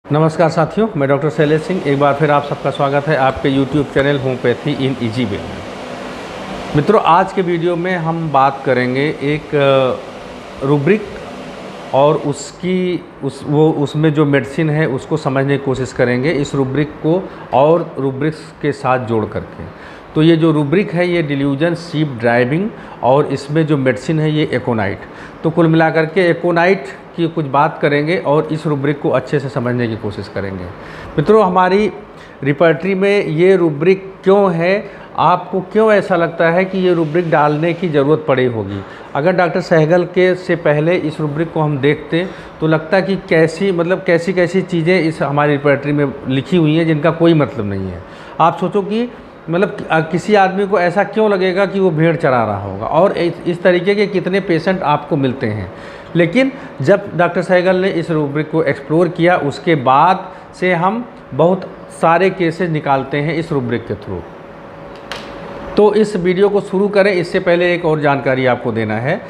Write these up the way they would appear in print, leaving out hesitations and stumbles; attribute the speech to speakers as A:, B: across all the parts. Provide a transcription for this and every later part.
A: नमस्कार साथियों, मैं डॉक्टर शैलेश सिंह एक बार फिर आप सबका स्वागत है आपके YouTube channel homeopathy in easy way में। मित्रों, आज के वीडियो में हम बात करेंगे एक रूब्रिक और उसमें जो मेडिसिन है उसको समझने की कोशिश करेंगे, इस रूब्रिक को और रूब्रिक्स के साथ जोड़ करके। तो ये जो रूब्रिक है ये डिल्यूजन, शीप ड्राइविंग और इसमें जो मेडिसिन है ये एकोनाइट। तो कुल मिलाकर के एकोनाइट की कुछ बात करेंगे और इस रूब्रिक को अच्छे से समझने की कोशिश करेंगे। मित्रों, हमारी रिपर्टरी में ये रूब्रिक क्यों है, आपको क्यों ऐसा लगता है कि ये रूब्रिक डालने की ज़रूरत पड़ी होगी? अगर डॉक्टर सहगल के से पहले इस रूब्रिक को हम देखते तो लगता कि कैसी कैसी चीज़ें इस हमारी रिपर्टरी में लिखी हुई हैं जिनका कोई मतलब नहीं है। आप सोचो कि किसी आदमी को ऐसा क्यों लगेगा कि वो भेड़ चरा रहा होगा, और इस तरीके के कितने पेशेंट आपको मिलते हैं। लेकिन जब डॉक्टर सहगल ने इस रूब्रिक को एक्सप्लोर किया उसके बाद से हम बहुत सारे केसेस निकालते हैं इस रूब्रिक के थ्रू। तो इस वीडियो को शुरू करें इससे पहले एक और जानकारी आपको देना है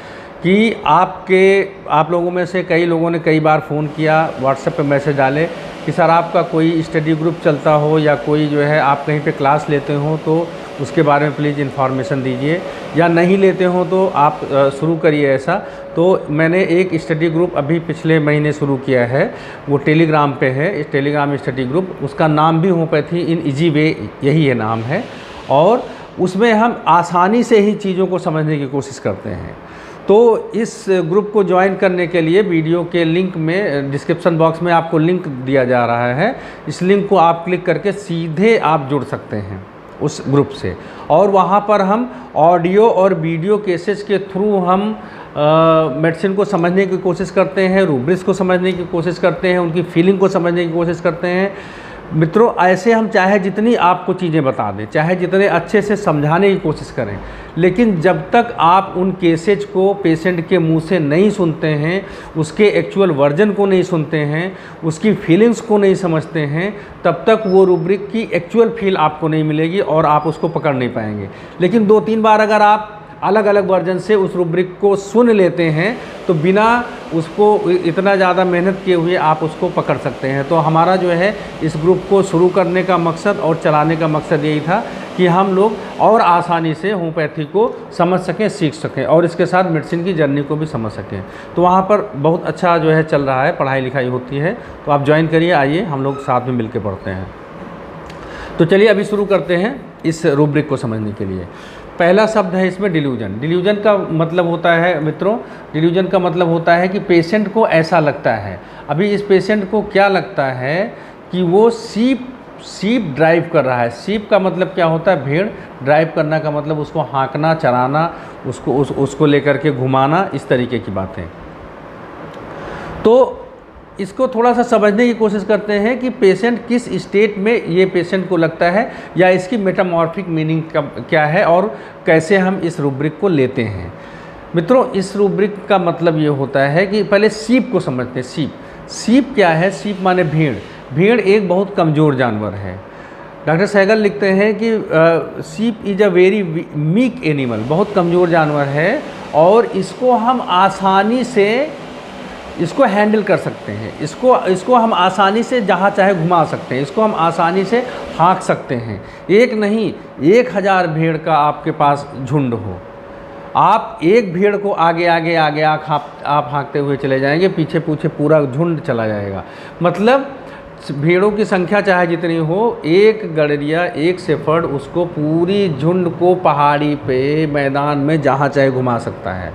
A: कि आप लोगों में से कई लोगों ने कई बार फ़ोन किया, व्हाट्सएप पे मैसेज डाले कि सर आपका कोई स्टडी ग्रुप चलता हो या कोई जो है आप कहीं पे क्लास लेते हो तो उसके बारे में प्लीज़ इन्फॉर्मेशन दीजिए, या नहीं लेते हो तो आप शुरू करिए ऐसा। तो मैंने एक स्टडी ग्रुप अभी पिछले महीने शुरू किया है, वो टेलीग्राम पे है, इस टेलीग्राम स्टडी ग्रुप, उसका नाम भी होम्योपैथी इन इजी वे यही है नाम है, और उसमें हम आसानी से ही चीज़ों को समझने की कोशिश करते हैं। तो इस ग्रुप को ज्वाइन करने के लिए वीडियो के लिंक में डिस्क्रिप्शन बॉक्स में आपको लिंक दिया जा रहा है, इस लिंक को आप क्लिक करके सीधे आप जुड़ सकते हैं उस ग्रुप से, और वहाँ पर हम ऑडियो और वीडियो केसेस के थ्रू हम मेडिसिन को समझने की कोशिश करते हैं, रूब्रिक्स को समझने की कोशिश करते हैं, उनकी फीलिंग को समझने की कोशिश करते हैं। मित्रों, ऐसे हम चाहे जितनी आपको चीज़ें बता दें, चाहे जितने अच्छे से समझाने की कोशिश करें, लेकिन जब तक आप उन केसेज को पेशेंट के मुंह से नहीं सुनते हैं, उसके एक्चुअल वर्जन को नहीं सुनते हैं, उसकी फीलिंग्स को नहीं समझते हैं, तब तक वो रूब्रिक की एक्चुअल फील आपको नहीं मिलेगी और आप उसको पकड़ नहीं पाएंगे। लेकिन 2-3 बार अगर आप अलग अलग वर्जन से उस रूब्रिक को सुन लेते हैं तो बिना उसको इतना ज़्यादा मेहनत किए हुए आप उसको पकड़ सकते हैं। तो हमारा जो है इस ग्रुप को शुरू करने का मकसद और चलाने का मकसद यही था कि हम लोग और आसानी से होम्योपैथी को समझ सकें, सीख सकें, और इसके साथ मेडिसिन की जर्नी को भी समझ सकें। तो वहाँ पर बहुत अच्छा जो है चल रहा है, पढ़ाई लिखाई होती है, तो आप ज्वाइन करिए, आइए हम लोग साथ में मिल के पढ़ते हैं। तो चलिए अभी शुरू करते हैं इस रूब्रिक को समझने के लिए। पहला शब्द है इसमें डिल्यूजन। डिल्यूजन का मतलब होता है मित्रों, डिल्यूजन का मतलब होता है कि पेशेंट को ऐसा लगता है, अभी इस पेशेंट को क्या लगता है कि वो शीप ड्राइव कर रहा है। शीप का मतलब क्या होता है? भेड़। ड्राइव करना का मतलब उसको हाँकना, चराना, उसको लेकर के घुमाना, इस तरीके की बातें। तो इसको थोड़ा सा समझने की कोशिश करते हैं कि पेशेंट किस स्टेट में ये पेशेंट को लगता है, या इसकी मेटामॉर्फिक मीनिंग क्या है और कैसे हम इस रूब्रिक को लेते हैं। मित्रों, इस रूब्रिक का मतलब ये होता है कि पहले शीप को समझते हैं। शीप क्या है? शीप माने भेड़। भेड़ एक बहुत कमज़ोर जानवर है। डॉक्टर सहगल लिखते हैं कि sheep is a very weak animal, बहुत कमज़ोर जानवर है, और इसको हम आसानी से इसको हैंडल कर सकते हैं, इसको हम आसानी से जहाँ चाहे घुमा सकते हैं, इसको हम आसानी से हाँक सकते हैं। एक नहीं, 1000 भेड़ का आपके पास झुंड हो, आप एक भेड़ को आगे आप हाँकते हुए चले जाएंगे, पीछे पूरा झुंड चला जाएगा। मतलब भेड़ों की संख्या चाहे जितनी हो, एक गड़रिया, एक शेफर्ड उसको पूरी झुंड को पहाड़ी पे, मैदान में जहाँ चाहे घुमा सकता है।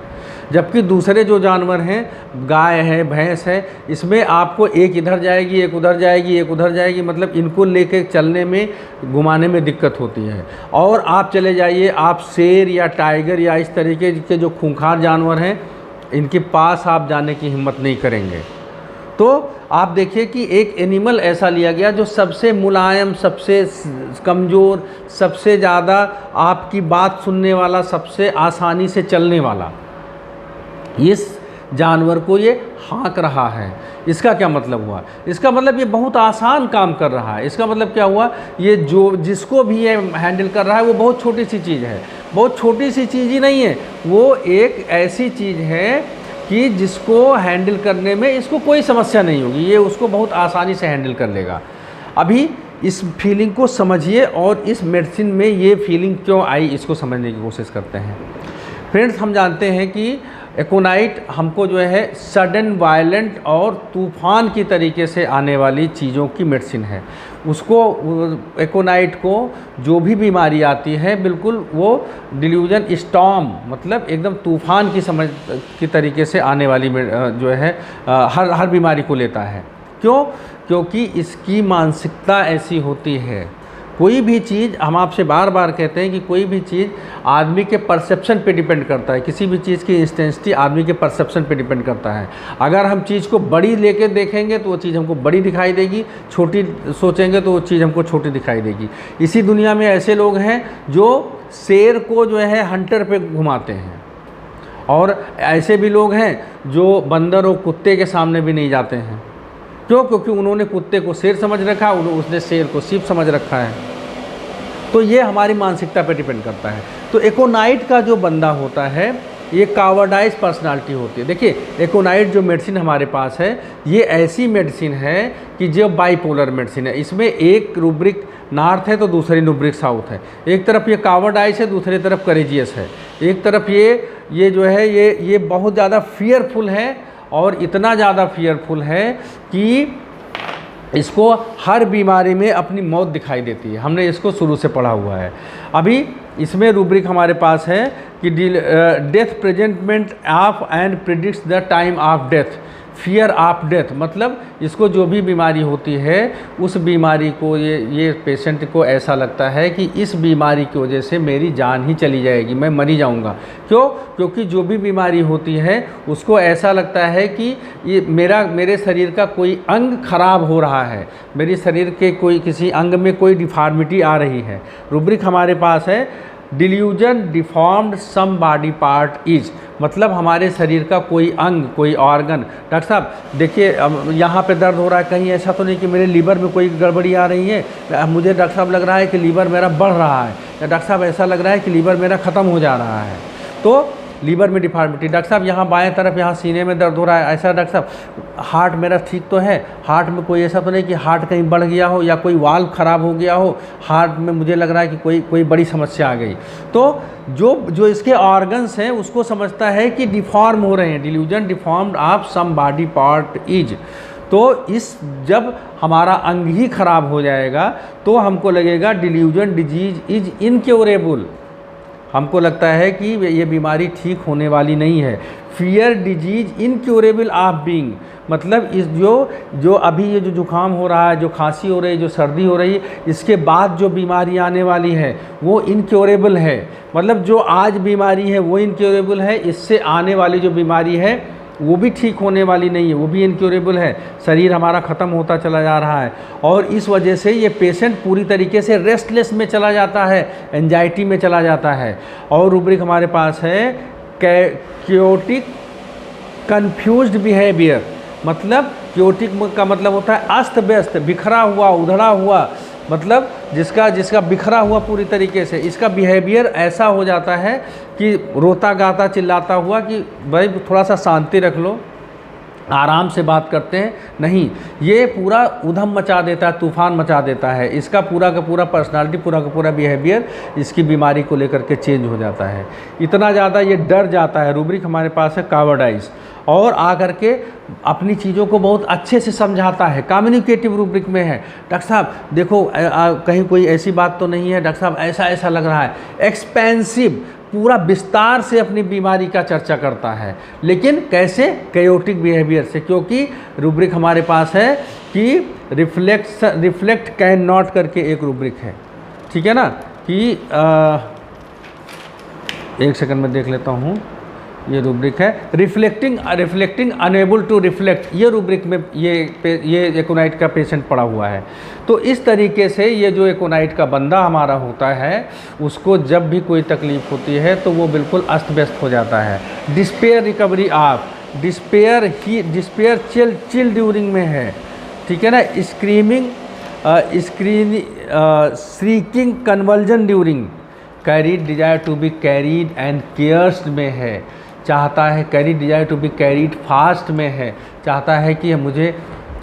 A: जबकि दूसरे जो जानवर हैं, गाय है, भैंस है, इसमें आपको एक इधर जाएगी, एक उधर जाएगी, एक उधर जाएगी, मतलब इनको लेके चलने में, घुमाने में दिक्कत होती है। और आप चले जाइए, आप शेर या टाइगर या इस तरीके के जो खूंखार जानवर हैं, इनके पास आप जाने की हिम्मत नहीं करेंगे। तो आप देखिए कि एक एनिमल ऐसा लिया गया जो सबसे मुलायम, सबसे कमज़ोर, सबसे ज़्यादा आपकी बात सुनने वाला, सबसे आसानी से चलने वाला, इस जानवर को ये हाँक रहा है। इसका क्या मतलब हुआ? इसका मतलब ये बहुत आसान काम कर रहा है। इसका मतलब क्या हुआ? ये जिसको भी ये हैंडल कर रहा है वो बहुत छोटी सी चीज़ है, बहुत छोटी सी चीज़ ही नहीं है, वो एक ऐसी चीज़ है कि जिसको हैंडल करने में इसको कोई समस्या नहीं होगी, ये उसको बहुत आसानी से हैंडल कर लेगा। अभी इस फीलिंग को समझिए और इस मेडिसिन में ये फीलिंग क्यों आई इसको समझने की कोशिश करते हैं। फ्रेंड्स, हम जानते हैं कि एकोनाइट हमको जो है सडन वायलेंट और तूफ़ान की तरीके से आने वाली चीज़ों की मेडिसिन है। उसको एकोनाइट को जो भी बीमारी आती है बिल्कुल वो डिल्यूजन स्टॉर्म मतलब एकदम तूफ़ान की समझ की तरीके से आने वाली जो है हर बीमारी को लेता है। क्यों? क्योंकि इसकी मानसिकता ऐसी होती है। कोई भी चीज़, हम आपसे बार बार कहते हैं कि कोई भी चीज़ आदमी के परसेप्शन पे डिपेंड करता है। किसी भी चीज़ की इंटेंसिटी आदमी के परसेप्शन पे डिपेंड करता है। अगर हम चीज़ को बड़ी लेके देखेंगे तो वो चीज़ हमको बड़ी दिखाई देगी, छोटी सोचेंगे तो वो चीज़ हमको छोटी दिखाई देगी। इसी दुनिया में ऐसे लोग हैं जो शेर को जो है हंटर पे घुमाते हैं, और ऐसे भी लोग हैं जो बंदर और कुत्ते के सामने भी नहीं जाते हैं। क्यों? क्योंकि उन्होंने कुत्ते को शेर समझ रखा, उसने शेर को सीप समझ रखा है। तो ये हमारी मानसिकता पर डिपेंड करता है। तो एकोनाइट का जो बंदा होता है ये कावर्डाइज पर्सनालिटी होती है। देखिए, एकोनाइट जो मेडिसिन हमारे पास है ये ऐसी मेडिसिन है कि जो बाइपोलर मेडिसिन है। इसमें एक रूब्रिक नॉर्थ है तो दूसरी रूब्रिक साउथ है। एक तरफ ये कावर्डाइज है, दूसरी तरफ करेजियस है। एक तरफ ये जो है ये बहुत ज़्यादा फियरफुल है, और इतना ज़्यादा फियरफुल है कि इसको हर बीमारी में अपनी मौत दिखाई देती है। हमने इसको शुरू से पढ़ा हुआ है। अभी इसमें रूब्रिक हमारे पास है कि death presentment of and predicts the time of death, fear of death. मतलब इसको जो भी बीमारी होती है उस बीमारी को ये पेशेंट को ऐसा लगता है कि इस बीमारी की वजह से मेरी जान ही चली जाएगी, मैं मरी जाऊंगा। क्यों? क्योंकि जो भी बीमारी होती है उसको ऐसा लगता है कि ये मेरे शरीर का कोई अंग खराब हो रहा है, मेरे शरीर के किसी अंग में कोई डिफॉर्मिटी आ रही है। रूब्रिक हमारे पास है delusion deformed some body part is, मतलब हमारे शरीर का कोई अंग, कोई ऑर्गन। डॉक्टर साहब देखिए, यहाँ पे दर्द हो रहा है, कहीं ऐसा तो नहीं कि मेरे लीवर में कोई गड़बड़ी आ रही है? मुझे डॉक्टर साहब लग रहा है कि लीवर मेरा बढ़ रहा है, या डॉक्टर साहब ऐसा लग रहा है कि लीवर मेरा ख़त्म हो जा रहा है। तो लीवर में डिफॉर्मिटी। डॉक्टर साहब यहाँ बाएं तरफ यहाँ सीने में दर्द हो रहा है, ऐसा? डॉक्टर साहब हार्ट मेरा ठीक तो है, हार्ट में कोई ऐसा तो नहीं कि हार्ट कहीं बढ़ गया हो या कोई वाल्व ख़राब हो गया हो, हार्ट में मुझे लग रहा है कि कोई बड़ी समस्या आ गई। तो जो इसके ऑर्गन्स हैं उसको समझता है कि डिफॉर्म हो रहे हैं, delusion deformed of some body part is. तो जब हमारा अंग ही खराब हो जाएगा तो हमको लगेगा डिल्यूजन डिजीज इज इनक्योरेबल, हमको लगता है कि ये बीमारी ठीक होने वाली नहीं है। Fear disease incurable of being, मतलब इस जो अभी ये जो जुकाम हो रहा है, जो खांसी हो रही है, जो सर्दी हो रही है, इसके बाद जो बीमारी आने वाली है वो इनक्योरेबल है। मतलब जो आज बीमारी है वो इनक्योरेबल है, इससे आने वाली जो बीमारी है वो भी ठीक होने वाली नहीं है, वो भी इनक्योरेबल है। शरीर हमारा ख़त्म होता चला जा रहा है, और इस वजह से ये पेशेंट पूरी तरीके से रेस्टलेस में चला जाता है, एंजाइटी में चला जाता है। और रूब्रिक हमारे पास है क्योटिक कन्फ्यूज्ड बिहेवियर, मतलब क्योटिक का मतलब होता है अस्त व्यस्त, बिखरा हुआ, उधड़ा हुआ, मतलब जिसका बिखरा हुआ पूरी तरीके से। इसका बिहेवियर ऐसा हो जाता है कि रोता गाता चिल्लाता हुआ कि भाई थोड़ा सा शांति रख लो, आराम से बात करते हैं, नहीं, ये पूरा उधम मचा देता है, तूफान मचा देता है। इसका पूरा का पूरा पर्सनालिटी, पूरा का पूरा बिहेवियर इसकी बीमारी को लेकर के चेंज हो जाता है। इतना ज़्यादा ये डर जाता है। रूब्रिक हमारे पास है कावर्डाइज, और आकर के अपनी चीज़ों को बहुत अच्छे से समझाता है, कम्युनिकेटिव रूब्रिक में है। डॉक्टर साहब देखो कहीं कोई ऐसी बात तो नहीं है, डॉक्टर साहब ऐसा लग रहा है। एक्सपेंसिव, पूरा विस्तार से अपनी बीमारी का चर्चा करता है, लेकिन कैसे? कैओटिक बिहेवियर से। क्योंकि रूब्रिक हमारे पास है कि रिफ्लेक्ट कैन नॉट करके एक रूब्रिक है, ठीक है ना, कि एक सेकंड में देख लेता हूँ, ये रूब्रिक है रिफ्लेक्टिंग अनेबल टू रिफ्लेक्ट। ये रूब्रिक में ये एकोनाइट का पेशेंट पड़ा हुआ है। तो इस तरीके से ये जो एकोनाइट का बंदा हमारा होता है उसको जब भी कोई तकलीफ़ होती है तो वो बिल्कुल अस्त व्यस्त हो जाता है। Despair recovery of, despair chill during में है, ठीक है ना। Shrieking conversion during, carried desire to be carried and cares में है। चाहता है, carry desire to be carried fast में है, चाहता है कि मुझे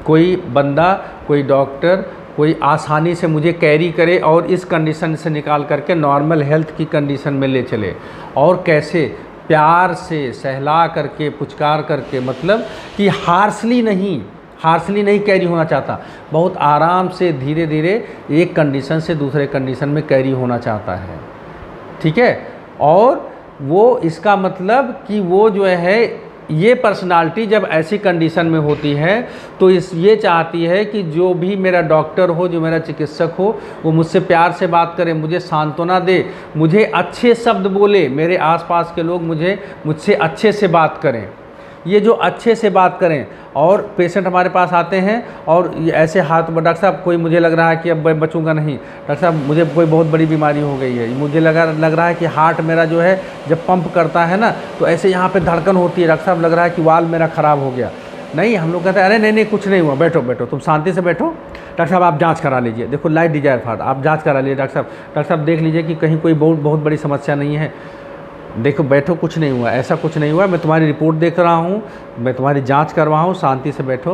A: कोई बंदा, कोई डॉक्टर, कोई आसानी से मुझे कैरी करे और इस कंडीशन से निकाल करके नॉर्मल हेल्थ की कंडीशन में ले चले। और कैसे? प्यार से, सहला करके, पुचकार करके, मतलब कि हार्शली नहीं कैरी होना चाहता, बहुत आराम से धीरे धीरे एक कंडीशन से दूसरे कंडीशन में कैरी होना चाहता है, ठीक है। और वो इसका मतलब कि वो जो है ये पर्सनालिटी जब ऐसी कंडीशन में होती है तो ये चाहती है कि जो भी मेरा डॉक्टर हो, जो मेरा चिकित्सक हो, वो मुझसे प्यार से बात करे, मुझे सांत्वना दे, मुझे अच्छे शब्द बोले, मेरे आसपास के लोग मुझसे अच्छे से बात करें। ये जो अच्छे से बात करें, और पेशेंट हमारे पास आते हैं और ऐसे हाथ में, डॉक्टर साहब कोई मुझे लग रहा है कि अब मैं बचूंगा नहीं, डॉक्टर साहब मुझे कोई बहुत बड़ी बीमारी हो गई है, मुझे लग रहा है कि हार्ट मेरा जो है जब पंप करता है ना तो ऐसे यहाँ पे धड़कन होती है, डॉक्टर साहब लग रहा है कि वाल मेरा ख़राब हो गया। नहीं, हम लोग कहते हैं अरे नहीं कुछ नहीं हुआ, बैठो तुम शांति से बैठो, डॉक्टर साहब आप जाँच करा लीजिए, देखो लाइट डिजायर फाट, आप जाँच करा लीजिए, डॉक्टर साहब देख लीजिए कि कहीं कोई बहुत बड़ी समस्या नहीं है, देखो बैठो कुछ नहीं हुआ, ऐसा कुछ नहीं हुआ, मैं तुम्हारी रिपोर्ट देख रहा हूँ, मैं तुम्हारी जांच करवा हूँ, शांति से बैठो।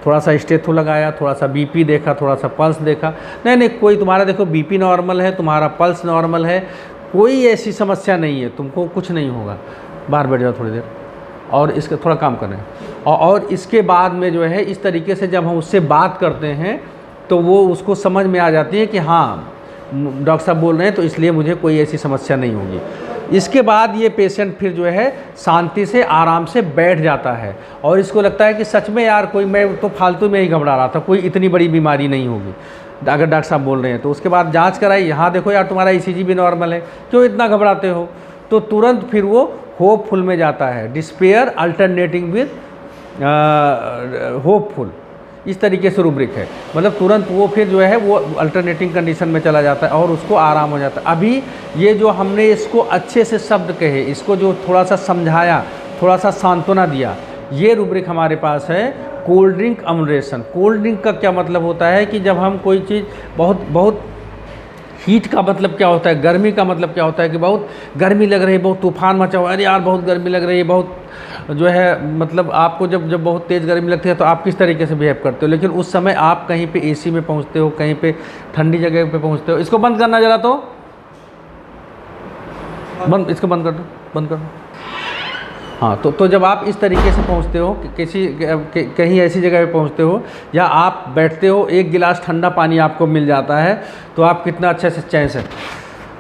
A: थोड़ा सा स्टेथो लगाया, थोड़ा सा बीपी देखा, थोड़ा सा पल्स देखा, नहीं कोई तुम्हारा देखो बीपी नॉर्मल है, तुम्हारा पल्स नॉर्मल है, कोई ऐसी समस्या नहीं है, तुमको कुछ नहीं होगा, बाहर बैठ जाओ थोड़ी देर और इसका थोड़ा काम करें। और इसके बाद में जो है इस तरीके से जब हम उससे बात करते हैं तो वो उसको समझ में आ जाती है कि हाँ डॉक्टर साहब बोल रहे हैं तो इसलिए मुझे कोई ऐसी समस्या नहीं होगी। इसके बाद ये पेशेंट फिर जो है शांति से आराम से बैठ जाता है और इसको लगता है कि सच में यार कोई, मैं तो फालतू में ही घबरा रहा था, कोई इतनी बड़ी बीमारी नहीं होगी अगर डॉक्टर साहब बोल रहे हैं तो। उसके बाद जांच कराई, यहाँ देखो यार तुम्हारा ईसीजी भी नॉर्मल है, क्यों इतना घबराते हो, तो तुरंत फिर वो होपफुल में जाता है, डिस्पेयर अल्टरनेटिंग विद होपफुल, इस तरीके से रूब्रिक है, मतलब तुरंत वो फिर जो है वो अल्टरनेटिंग कंडीशन में चला जाता है और उसको आराम हो जाता है। अभी ये जो हमने इसको अच्छे से शब्द कहे, इसको जो थोड़ा सा समझाया, थोड़ा सा सांत्वना दिया, ये रूब्रिक हमारे पास है कोल्ड ड्रिंक अमरेशन। कोल्ड ड्रिंक का क्या मतलब होता है कि जब हम कोई चीज़ बहुत हीट का मतलब क्या होता है, गर्मी का मतलब क्या होता है कि बहुत गर्मी लग रही है, बहुत तूफान मचा हुआ है, अरे यार बहुत गर्मी लग रही है, बहुत जो है मतलब आपको जब बहुत तेज़ गर्मी लगती है तो आप किस तरीके से बिहेव करते हो। लेकिन उस समय आप कहीं पे एसी में पहुंचते हो, कहीं पे ठंडी जगह पे पहुंचते हो। इसको बंद करना जरा, तो बंद, इसको बंद कर दो, बंद कर दो। हाँ, तो जब आप इस तरीके से पहुंचते हो कहीं ऐसी जगह पे पहुंचते हो या आप बैठते हो, एक गिलास ठंडा पानी आपको मिल जाता है तो आप कितना अच्छे से चैन से,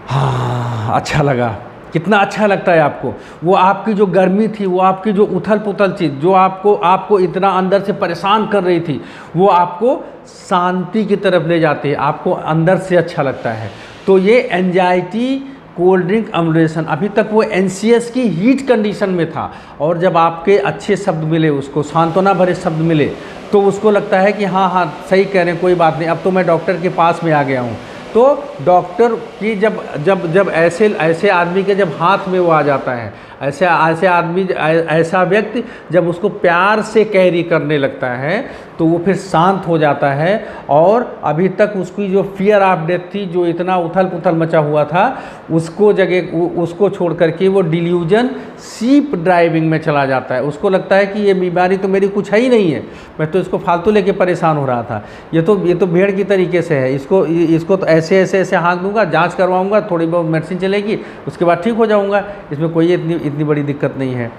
A: हाँ अच्छा लगा, कितना अच्छा लगता है आपको। वो आपकी जो गर्मी थी, वो आपकी जो उथल पुथल चीज़ जो आपको इतना अंदर से परेशान कर रही थी, वो आपको शांति की तरफ ले जाती है, आपको अंदर से अच्छा लगता है। तो ये एंजाइटी कोल्ड ड्रिंक अमरेशन, अभी तक वो एनसीएस की हीट कंडीशन में था और जब आपके अच्छे शब्द मिले, उसको सांत्वना भरे शब्द मिले, तो उसको लगता है कि हाँ सही कह रहे हैं, कोई बात नहीं, अब तो मैं डॉक्टर के पास में आ गया हूँ। तो डॉक्टर की जब ऐसे आदमी के जब हाथ में वो आ जाता है, ऐसे आदमी, ऐसा व्यक्ति जब उसको प्यार से कैरी करने लगता है तो वो फिर शांत हो जाता है और अभी तक उसकी जो फियर ऑफ डेथ थी, जो इतना उथल पुथल मचा हुआ था, उसको छोड़ करके वो डिल्यूजन शीप ड्राइविंग में चला जाता है। उसको लगता है कि ये बीमारी तो मेरी कुछ है ही नहीं है, मैं तो इसको फालतू लेके परेशान हो रहा था, ये तो भेड़ की तरीके से है, इसको तो ऐसे हाँक दूंगा, जांच करवाऊंगा, थोड़ी बहुत मेडिसिन चलेगी, उसके बाद ठीक हो जाऊंगा, इसमें कोई इतनी बड़ी दिक्कत नहीं है।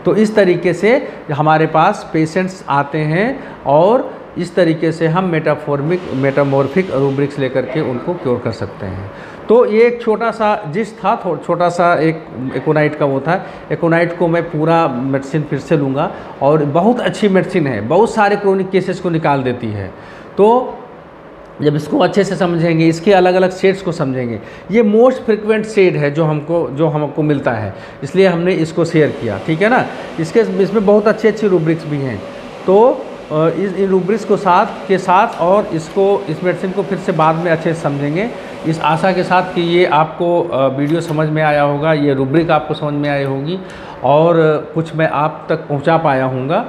A: तो इस तरीके से हमारे पास पेशेंट्स आते हैं और इस तरीके से हम मेटामॉर्फिक रूब्रिक्स लेकर के उनको क्योर कर सकते हैं। तो ये एक छोटा सा जिस था, छोटा सा एक एकोनाइट का वो था। एकोनाइट को मैं पूरा मेडिसिन फिर से लूँगा और बहुत अच्छी मेडिसिन है, बहुत सारे क्रोनिक केसेस को निकाल देती है। तो जब इसको अच्छे से समझेंगे, इसके अलग अलग शेड्स को समझेंगे, ये मोस्ट फ्रिक्वेंट शेड है जो हमको मिलता है, इसलिए हमने इसको शेयर किया, ठीक है ना। इसमें बहुत अच्छी रूब्रिक्स भी हैं। तो इन रूब्रिक्स के साथ और इस मेडिसिन को फिर से बाद में अच्छे से समझेंगे, इस आशा के साथ कि ये आपको वीडियो समझ में आया होगा, ये रूब्रिक आपको समझ में आई होगी और कुछ मैं आप तक पहुंचा पाया हूँगा।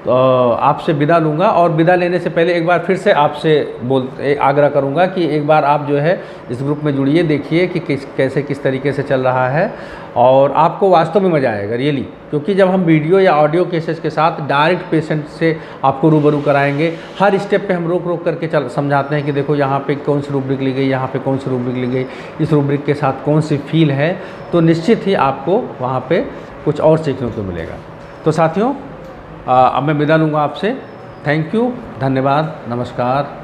A: तो आपसे विदा लूँगा, और विदा लेने से पहले एक बार फिर से आपसे आग्रह करूँगा कि एक बार आप जो है इस ग्रुप में जुड़िए, देखिए कि किस तरीके से चल रहा है, और आपको वास्तव में मज़ा आएगा रियली, क्योंकि जब हम वीडियो या ऑडियो केसेस के साथ डायरेक्ट पेशेंट से आपको रूबरू कराएंगे, हर स्टेप पे हम रोक रोक करके समझाते हैं कि देखो यहाँ पे कौन सी रूब्रिक ली गई, यहाँ पे कौन सी रूब्रिक ली गई, इस रूब्रिक के साथ कौन सी फील है, तो निश्चित ही आपको वहाँ पे कुछ और सीखने को मिलेगा। तो साथियों, अब मैं विदा लूँगा आपसे। थैंक यू, धन्यवाद, नमस्कार।